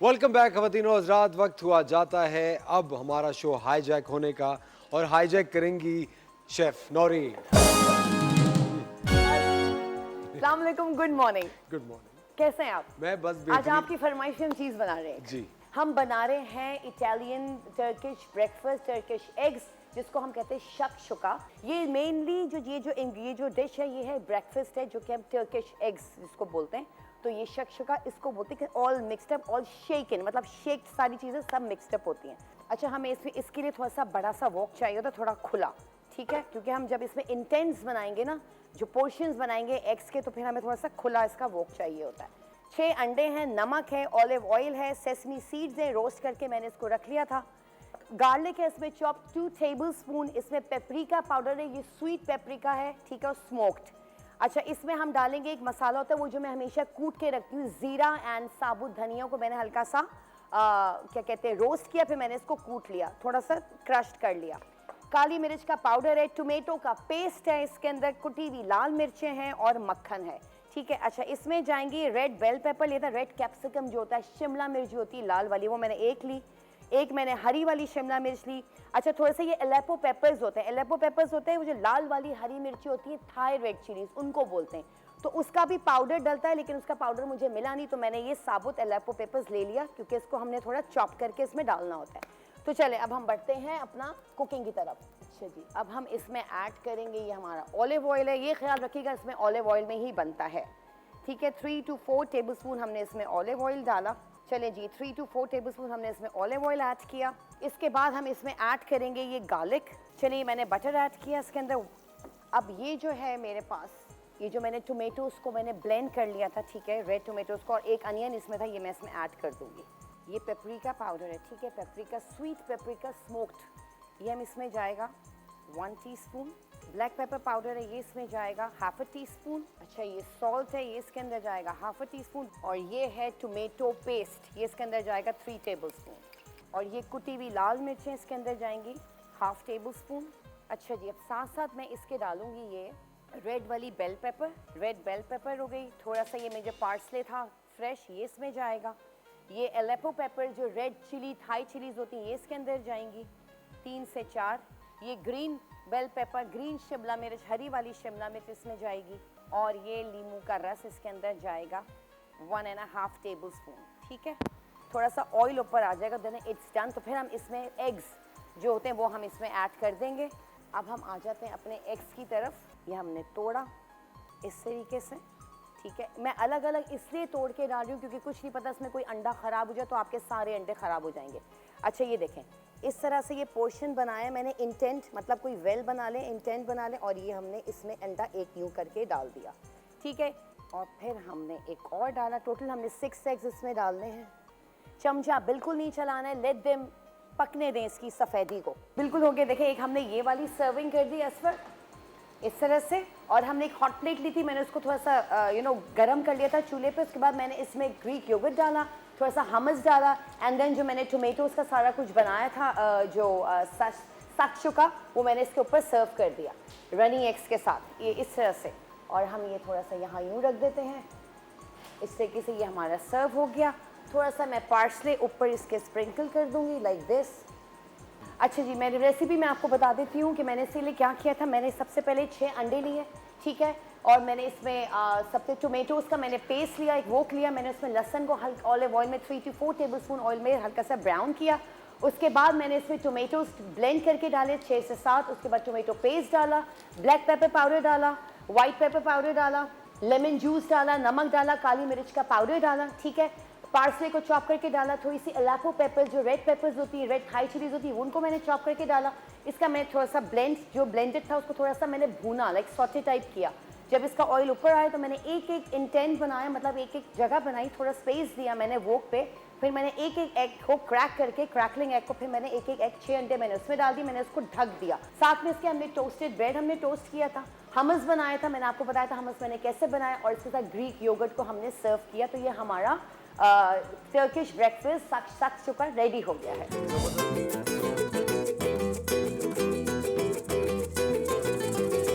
Welcome back खवातीनो हज़रात। वक्त हुआ जाता है अब हमारा शो हाईजैक होने का और हाईजैक करेंगी शेफ नौरीन। अस्सलाम वालेकुम, गुड मॉर्निंग। Good morning. कैसे हैं आप? मैं बस आज आपकी फरमाइश पे हम चीज़ बना रहे हैं। जी। हम बना रहे हैं Italian Turkish breakfast, Turkish eggs, जिसको हम कहते हैं शक्शुका। ये मेनली ये जो डिश है ये है ब्रेकफास्ट है, जो कि हम टर्किश एग्स जिसको बोलते हैं। तो ये शक्शुका इसको बोलते हैं कि ऑल मिक्सड अप, ऑल शेकन, मतलब शेक सारी चीज़ें सब मिक्सड अप होती हैं। अच्छा, हमें इसके लिए थोड़ा सा बड़ा सा वॉक चाहिए होता है, थोड़ा खुला, ठीक है, क्योंकि हम जब इसमें इंटेंस बनाएंगे ना, जो पोर्शंस बनाएंगे एग्स के, तो फिर हमें थोड़ा सा खुला इसका वॉक चाहिए होता है। 6 अंडे हैं, नमक है, ऑलिव ऑयल है, सेसमी सीड्स हैं, रोस्ट करके मैंने इसको रख लिया था। गार्लिक है इसमें चॉप 2 टेबलस्पून। इसमें पेपरिका पाउडर है, ये स्वीट पेपरिका है, ठीक है, और स्मोक्ड। अच्छा, इसमें हम डालेंगे एक मसाला होता है वो जो मैं हमेशा कूट के रखती हूँ, ज़ीरा एंड साबुत धनिया को मैंने हल्का सा क्या कहते हैं रोस्ट किया, फिर मैंने इसको कूट लिया, थोड़ा सा क्रश्ड कर लिया। काली मिर्च का पाउडर है, टोमेटो का पेस्ट है, इसके अंदर कुटी हुई लाल मिर्चें हैं और मक्खन है, ठीक है। अच्छा, इसमें जाएंगी रेड बेल पेपर, लेता रेड कैप्सिकम जो होता है, शिमला मिर्च जो होती है लाल वाली, वो मैंने एक ली। एक मैंने हरी वाली शिमला मिर्च ली। अच्छा, थोड़े से ये एलेपो पेपर्स होते हैं, एलेपो पेपर्स होते हैं वो जो लाल वाली हरी मिर्ची होती है, थाई रेड चिलीज उनको बोलते हैं, तो उसका भी पाउडर डलता है, लेकिन उसका पाउडर मुझे मिला नहीं, तो मैंने ये साबुत एलेपो पेपर्स ले लिया, क्योंकि इसको हमने थोड़ा चॉप करके इसमें डालना होता है। तो चले अब हम बढ़ते हैं अपना कुकिंग की तरफ। अच्छा जी, अब हम इसमें ऐड करेंगे, ये हमारा ऑलिव ऑयल है, ये ख्याल रखिएगा इसमें ऑलिव ऑयल में ही बनता है, ठीक है। 3 to 4 टेबलस्पून हमने इसमें ऑलिव ऑयल डाला। चले जी, 3 to 4 टेबलस्पून हमने इसमें ऑलिव ऑयल ऐड किया। इसके बाद हम इसमें ऐड करेंगे ये गार्लिक। चलिए, मैंने बटर ऐड किया इसके अंदर। अब ये जो है मेरे पास, ये जो मैंने टोमेटोज़ को मैंने ब्लेंड कर लिया था, ठीक है, रेड टोमेटोज़ को, और एक अनियन इसमें था, ये मैं इसमें ऐड कर दूँगी। ये पेपरिका पाउडर है, ठीक है, पेपरिका, स्वीट पेपरिका स्मोक्ड, ये हम इसमें जाएगा 1 टीस्पून। ब्लैक पेपर पाउडर है, ये इसमें जाएगा 1/2 टीस्पून। अच्छा, ये सॉल्ट है, ये इसके अंदर जाएगा 1/2 टीस्पून। और ये है टोमेटो पेस्ट, ये इसके अंदर जाएगा 3 टेबलस्पून। और ये कुटी हुई लाल मिर्चें इसके अंदर जाएंगी 1/2 टेबलस्पून। अच्छा जी, अब साथ साथ मैं इसके डालूंगी ये रेड वाली bell pepper, red bell pepper हो गई। थोड़ा सा ये मुझे पार्सले था फ्रेश, ये इसमें जाएगा। ये एलेपो पेपर जो रेड चिली थाई चिलीज होती हैं, ये इसके अंदर जाएंगी 3 से 4। ये ग्रीन बेल पेपर, ग्रीन शिमला मिर्च, हरी वाली शिमला मिर्च इसमें जाएगी। और ये नींबू का रस इसके अंदर जाएगा 1.5 टेबलस्पून, ठीक है। थोड़ा सा ऑयल ऊपर आ जाएगा, देन इट्स डन। तो फिर हम इसमें एग्स जो होते हैं वो हम इसमें ऐड कर देंगे। अब हम आ जाते हैं अपने एग्स की तरफ। ये हमने तोड़ा इस तरीके से, ठीक है। मैं अलग अलग इसलिए तोड़ के डाल रही हूँ क्योंकि कुछ नहीं पता इसमें कोई अंडा ख़राब हो जाए तो आपके सारे अंडे ख़राब हो जाएंगे। अच्छा, ये देखें, इस तरह से ये पोर्शन बनाया मैंने, इंटेंट मतलब कोई वेल बना लें, इंटेंट बना लें, और ये हमने इसमें अंडा एक यूँ करके डाल दिया, ठीक है। और फिर हमने एक और डाला, टोटल हमने 6 एग्स इसमें डालने हैं। चमचा बिल्कुल नहीं चलाना है, लेट देम पकने दें इसकी सफ़ेदी को। बिल्कुल हो गया, देखें, एक हमने ये वाली सर्विंग कर दी असफर इस तरह से। और हमने एक हॉट प्लेट ली थी, मैंने उसको थोड़ा सा गरम कर लिया था चूल्हे पे। उसके बाद मैंने इसमें ग्रीक योगर्ट डाला, थोड़ा सा हमस डाला, एंड देन जो मैंने टोमेटोज़ का सारा कुछ बनाया था जो शक्शुका, वो मैंने इसके ऊपर सर्व कर दिया रनी एग्स के साथ, ये इस तरह से। और हम ये थोड़ा सा यहाँ यूँ रख देते हैं, इस तरीके से ये हमारा सर्व हो गया। थोड़ा सा मैं पार्सले ऊपर इसके स्प्रिंकल कर दूँगी लाइक दिस। अच्छा जी, मेरी रेसिपी मैं आपको बता देती हूँ कि मैंने इसके लिए क्या किया था। मैंने सबसे पहले 6 अंडे लिए, ठीक है, और मैंने इसमें सबसे टोमेटोज़ का मैंने पेस्ट लिया, एक वोक लिया, मैंने उसमें लहसुन को हल्का ऑलिव ऑयल में 3 to 4 टेबलस्पून ऑयल में हल्का सा ब्राउन किया। उसके बाद मैंने इसमें टोमेटोज़ ब्लेंड करके डाले 6 से 7। उसके बाद टोमेटो पेस्ट डाला, ब्लैक पेपर पाउडर डाला, वाइट पेपर पाउडर डाला, लेमन जूस डाला, नमक डाला, काली मिर्च का पाउडर डाला, ठीक है। पार्सले को चॉप करके डाला, थोड़ी सी एलापो पेपर जो रेड पेपर्स होती है, रेड थाई चिलीज होती है, उनको मैंने चॉप करके डाला। इसका मैं थोड़ा सा ब्लेंडेड था उसको थोड़ा सा मैंने भूना, लाइक सॉटे टाइप किया। जब इसका ऑयल ऊपर आया तो मैंने एक एक इंटेंट बनाया, मतलब एक एक जगह बनाई, थोड़ा स्पेस दिया मैंने वोक पे। फिर मैंने एक एक एग को क्रैक करके, क्रैकलिंग एग को, फिर मैंने एक एक एग 6 अंडे मैंने उसमें डाल दी, मैंने उसको ढक दिया। साथ में इसके हमने टोस्टेड ब्रेड हमने टोस्ट किया था, हमस बनाया था, मैंने आपको बताया था हमस मैंने कैसे बनाया, और इसके साथ ग्रीक योगर्ट को हमने सर्व किया। तो ये हमारा टर्किश ब्रेकफास्ट शक्शुका रेडी हो गया है।